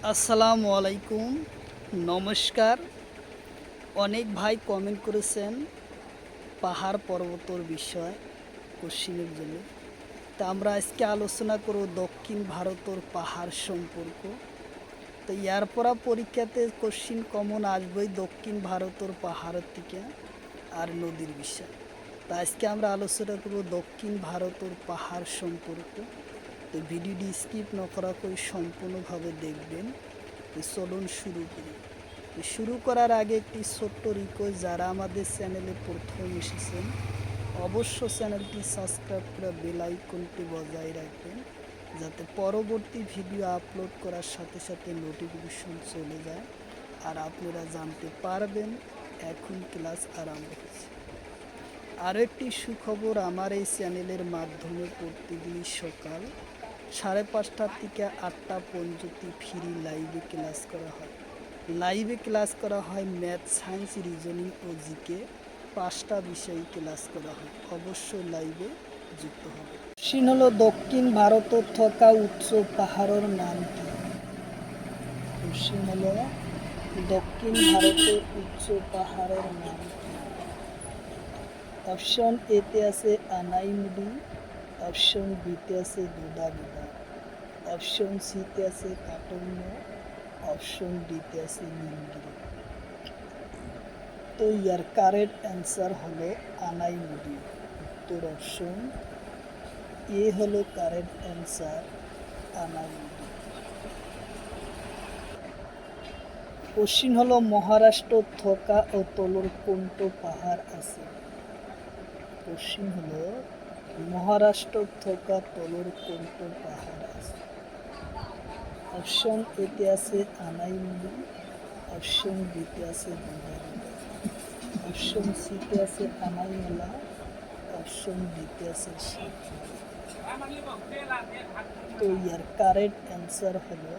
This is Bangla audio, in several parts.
আসসালামু আলাইকুম, নমস্কার। অনেক ভাই কমেন্ট করেছেন পাহাড় পর্বতর বিষয় কোশ্চিনের জন্য। তা আমরা আজকে আলোচনা করব দক্ষিণ ভারতের পাহাড় সম্পর্ক। তো ইয়ার পরা পরীক্ষাতে কোশ্চিন কমন আসবেই দক্ষিণ ভারতের পাহাড়ের থেকে আর নদীর বিষয়। তা আজকে আমরা আলোচনা করব দক্ষিণ ভারতের পাহাড় সম্পর্ক। তো ভিডিওটি স্কিপ না করা করে সম্পূর্ণভাবে দেখবেন। তো চলুন শুরু করি। শুরু করার আগে একটি ছোট্ট রিকোয়েস্ট, যারা আমাদের চ্যানেলে প্রথম এসেছেন অবশ্য চ্যানেলটি সাবস্ক্রাইব করে বেল আইকনটি বজায় রাখবেন, যাতে পরবর্তী ভিডিও আপলোড করার সাথে সাথে নোটিফিকেশন চলে যায় আর আপনারা জানতে পারবেন এখন ক্লাস আরম্ভ হচ্ছে। আরও একটি সুখবর, আমার এই চ্যানেলের মাধ্যমে প্রতিদিন সকাল 5:30 থেকে 8টা পর্যন্ত ফ্রি লাইভে ক্লাস করা হয়। ম্যাথ, সায়েন্স, রিজনিং ও জিকে 5টা বিষয়ে ক্লাস করা হয়। অবশ্যই লাইভে যুক্ত হবে। কোশ্চিন হলো দক্ষিণ ভারতের থকা উচ্চ পাহাড়ের নাম কি? কোশ্চিন হলো দক্ষিণ ভারতের উচ্চ পাহাড়ের নাম কি? অপশন এতে আছে আনাইমুডি, অপশন বিতে আছে দুদাবিদা, অপশন সিতে আছে কাটন্য, অপশন ডিতে আছে নীলগিরি। তো ইয়ার কারেক্ট অ্যান্সার হলো আনাইমুডি। উত্তর অপশন এ হলো কারেক্ট অ্যান্সার, আনাইমুডি। কোশ্চিন হলো মহারাষ্ট্র থকা ও তলোর কোনটো পাহাড় আছে? কোশ্চিন হলো মহারাষ্ট্র থকা তলোর কোনটো পাহাড় আছে? অপশন এতে আছে আনাইমুডি, অপশন বিতে আছে দুদাবিদা, অপশন সিতে আছে আনাইমালা, অপশন ডিতে আছে সাতমালা। তো ইয়ার কারেক্ট অ্যান্সার হলো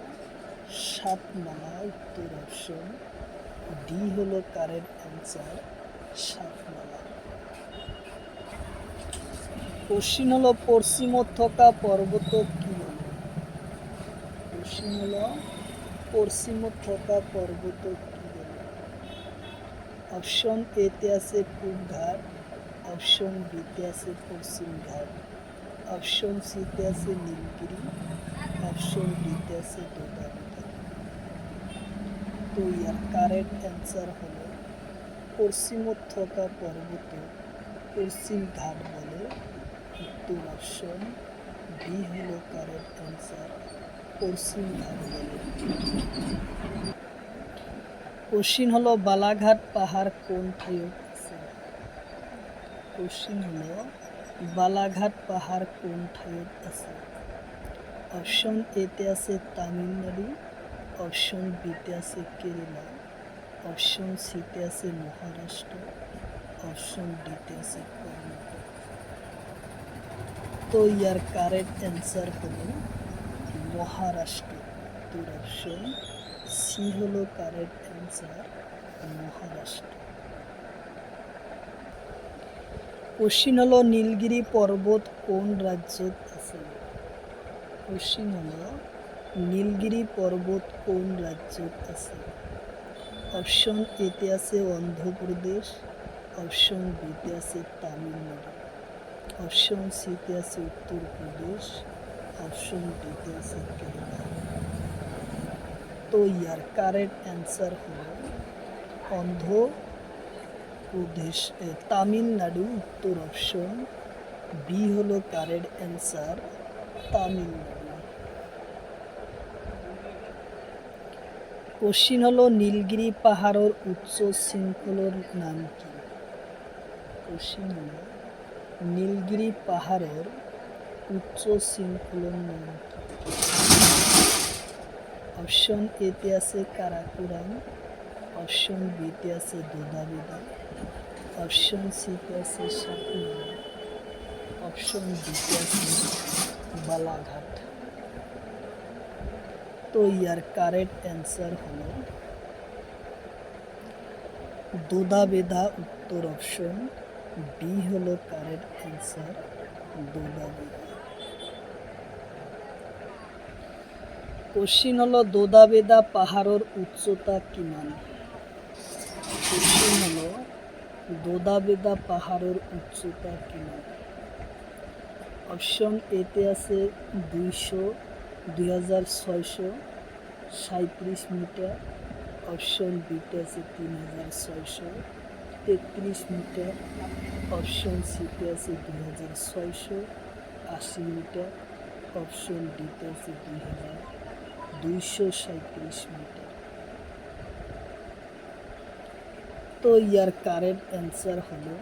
সাতমালা। উত্তর অপশন ডি হলো কারেক্ট অ্যান্সার, সাতমালা। কোশ্চিন হলো পশ্চিম থকা পর্বত কি বলে? কোশ্চিন হলো পশ্চিম থকা পর্বত কি বলে? অপশন এতে আছে পূব ঘাট, অপশন বিতে আছে পশ্চিম ঘাট, অপশন সিতে আছে নীলগিরি, অপশন ডিতে আছে দুদাবিদা। তো ইয়ার কারেক্ট অ্যান্সার হলো পশ্চিম থকা পর্বত পশ্চিম ঘাট বলে। উত্তর অপশন বি হলো কারেক্ট অ্যান্সার, পশ্চিম ঘাট বলে। কোশ্চিন হলো বালাঘাট পাহাড় কোন ঠাইত আছে? কোশ্চিন হলো বালাঘাট পাহাড় কোন ঠাইত আছে? অপশন এতে আছে তামিলনাড়ু, অপশন বিতে আছে কেরালা, অপশন সিতে আছে মহারাষ্ট্র, অপশন ডিতে আছে কর্ণাটক। তো ইয়ার কারেক্ট অ্যান্সার হলো মহারাষ্ট্র। উত্তর অপশন সি হলো কারেক্ট অ্যান্সার, মহারাষ্ট্র। কোশ্চিন হলো নীলগিরি পর্বত কোন রাজ্যত আছে? কোশ্চিন হলো নীলগিরি পর্বত কোন রাজ্যত আছে? অপশন এতে আছে অন্ধ্রপ্রদেশ, অপশন বিতে আছে তামিলনাড়ু, অপশন সিতে আছে উত্তরপ্রদেশ, অপশন ডিতে আছে কেরালা। তো ইয়ার কারেক্ট অ্যান্সার হলো অন্ধ্রপ্রদেশ, তামিলনাড়ু। উত্তর অপশন বি হলো কারেক্ট অ্যান্সার, তামিলনাড়ু। কোশ্চিন হলো নীলগিরি পাহাড়ের উচ্চ শৃঙ্খলের নাম কি? কোশ্চিন হলো নীলগিরি পাহাড়ের উচ্চ শৃঙ্খলের নাম কি? অপশন এতে আছে কারাকোরাম, অপশন বিতে আছে দুদাবিদা, অপশন সিতে আছে সাতমালা, অপশন ডিতে আছে বালাঘাট। তো ইয়ার কারেক্ট অ্যান্সার হলো দুদাবিদা। উত্তর অপশন বি হলো কারেক্ট অ্যান্সার, দুদাবিদা। কোশ্চিন হলো দোদাবেদা পাহাড়ের উচ্চতা কিমান? কোশ্চিন হলো দোদাবেদা পাহাড়ের উচ্চতা কিমান? অপশন এতে আছে 2637 মিটার। অপশন বিতে আছে 3633 মিটার। অপশন সিতে আছে 2680 মিটার। অপশন ডিতে আছে 2237 মিটার। তো ইয়ার কারেক্ট অ্যান্সার হলো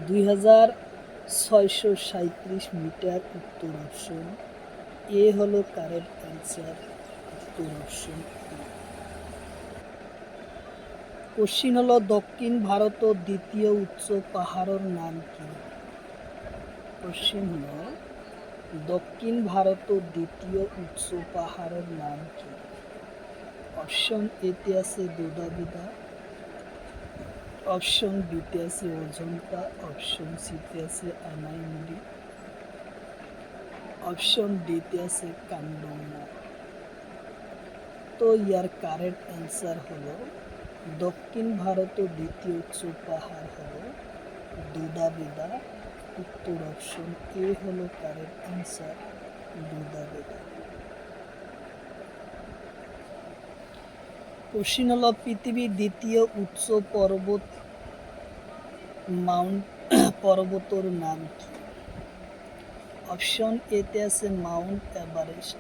2637 মিটার, উত্তর অপশন এ হলো কারেক্ট অ্যান্সার, উত্তর অপশন এ। কোশ্চিন হলো দক্ষিণ ভারতের দ্বিতীয় উচ্চ পাহাড়ের নাম কি? কোশ্চিন হলো দক্ষিণ ভারতের দ্বিতীয় উচ্চ পাহাড়ের নাম কি? অপশন এতে আছে দোদাবেদা। অপশন বিতে আছে অজন্তা। অপশন সিতে আছে আনাইমুড়ি। অপশন ডিতে আছে কান্ডম্য। তো ইয়ার কারেক্ট অ্যান্সার হলো দক্ষিণ ভারতের দ্বিতীয় উচ্চ পাহাড় হলো দোদাবেদা, উত্তর অপশন এ হলো কারেক্ট অ্যান্সার, দোদাবেদা। কোশ্চিন হলো পৃথিবীর দ্বিতীয় উচ্চ পর্বতের নাম কি? অপশন এতে আছে মাউন্ট এভারেস্ট।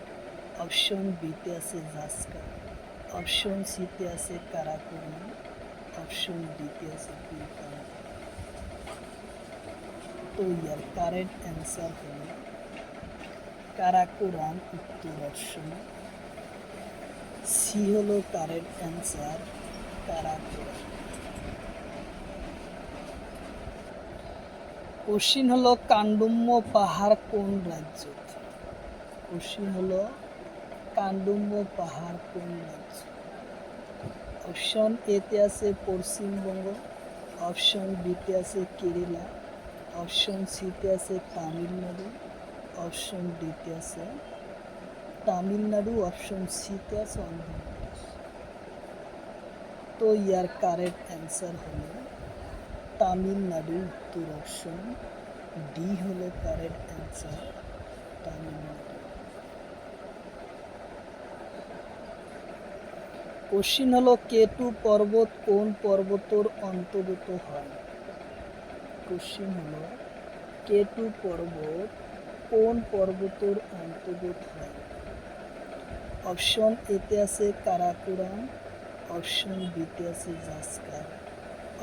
অপশন বিতে আছে জাসকার। অপশন সিতে আছে কারাকোরাম। অপশন ডিতে আছে পিলখানা। তো ইয়ার কারেক্ট অ্যান্সার হলো কারাকোরাম, উত্তর অপশন সি হলো কারেক্ট অ্যান্সার, কারাকোরাম। কোশ্চিন হলো কান্ডুম্য পাহাড় কোন রাজ্য? কোশ্চিন হলো কান্ডুম্য পাহাড় কোন রাজ্য? অপশন এতে আছে পশ্চিমবঙ্গ। অপশন বিতে আছে কেরালা। অপশন সিতে আছে তামিলনাড়ু। অপশন ডিতে আছে তামিলনাড়ু। অপশন সিতে আছে অন্ধ্রপ্রদেশ। তো ইয়ার কারেক্ট অ্যান্সার হলো তামিলনাড়ু, উত্তর অপশন ডি হলো কারেক্ট অ্যান্সার, তামিলনাড়ু। কোশ্চিন হলো কেটু পর্বত কোন পর্বতের অন্তর্গত হয়? কোশ্চিন হলো কেটু পর্বত কোন পর্বতের অন্তর্গত হয়? অপশন এতে আছে কারাকোরাম। অপশন বিতে আছে জাসকার।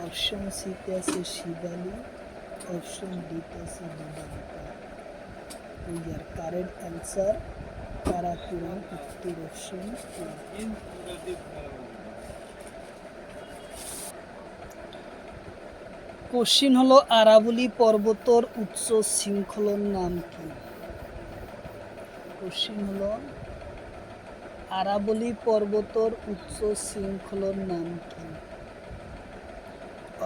অপশন সিতে আছে শিবালি। অপশন ডিতে আছে দোদাবেদা। ইয়ার কারেক্ট অ্যান্সার কারাকোরাম, উত্তর অপশন এ। কোশ্চিন হলো আরাবলি পর্বতের উচ্চ শৃঙ্খলের নাম কি? কোশ্চিন হলো আরাবলি পর্বতের উচ্চ শৃঙ্খলের নাম কি?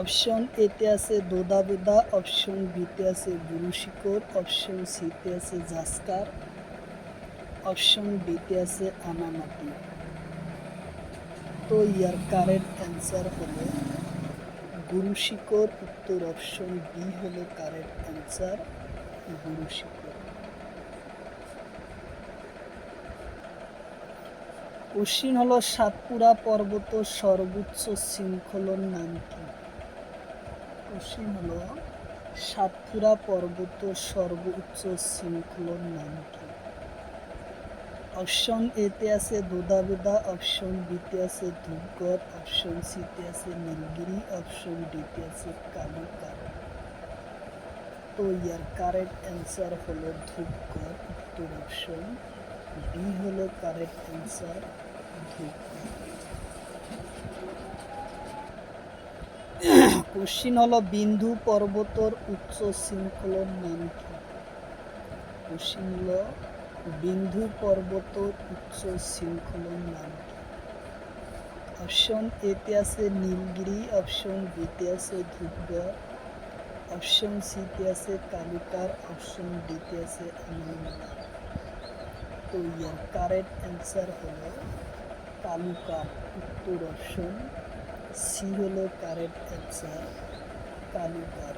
অপশন এতে আছে দোদাবেদা। অপশন বিতে আছে গুরু শিখর। অপশন সিতে আছে জাসকার। অপশন ডিতে আছে আনামাতি। তো ইয়ার কারেক্ট অ্যান্সার হলো গুরু শিখর, উত্তর অপশন বি হলো কারেক্ট অ্যান্সার, গুরু শিখর। কোশ্চিন হলো সাতপুরা পর্বতের সর্বোচ্চ শৃঙ্খলের নাম কি? কোশ্চিন হলো সাতপুরা পর্বতের সর্বোচ্চ শৃঙ্খলের নাম কি? অপশন এতে আছে দোদাবেদা। অপশন বিতে আছে ধূপগড়। অপশন সিতে আছে নীলগিরি। অপশন ডিতে আছে কালুকার। তো ইয়ার কারেক্ট অ্যান্সার হলো ধূপগড়, উত্তর অপশন বি হলো কারেক্ট অ্যান্সার, ধূপগড়। কোশ্চিন হলো বিন্ধু পর্বতের উচ্চ শৃঙ্খলের নাম কি? কোশ্চিন হলো বিন্ধু পর্বতের উচ্চ শৃঙ্খলের নাম কি? অপশন এতে আছে নীলগিরি। অপশন বিতে আছে ধূপগড়। অপশন সিতে আছে কালুকার। অপশন ডিতে আছে আনাইমুড়ি। তো ইয়ার কারেক্ট অ্যান্সার হলো কালুকার। উত্তর অপশন সি হলো কারেক্ট অ্যান্সার, কালুকার।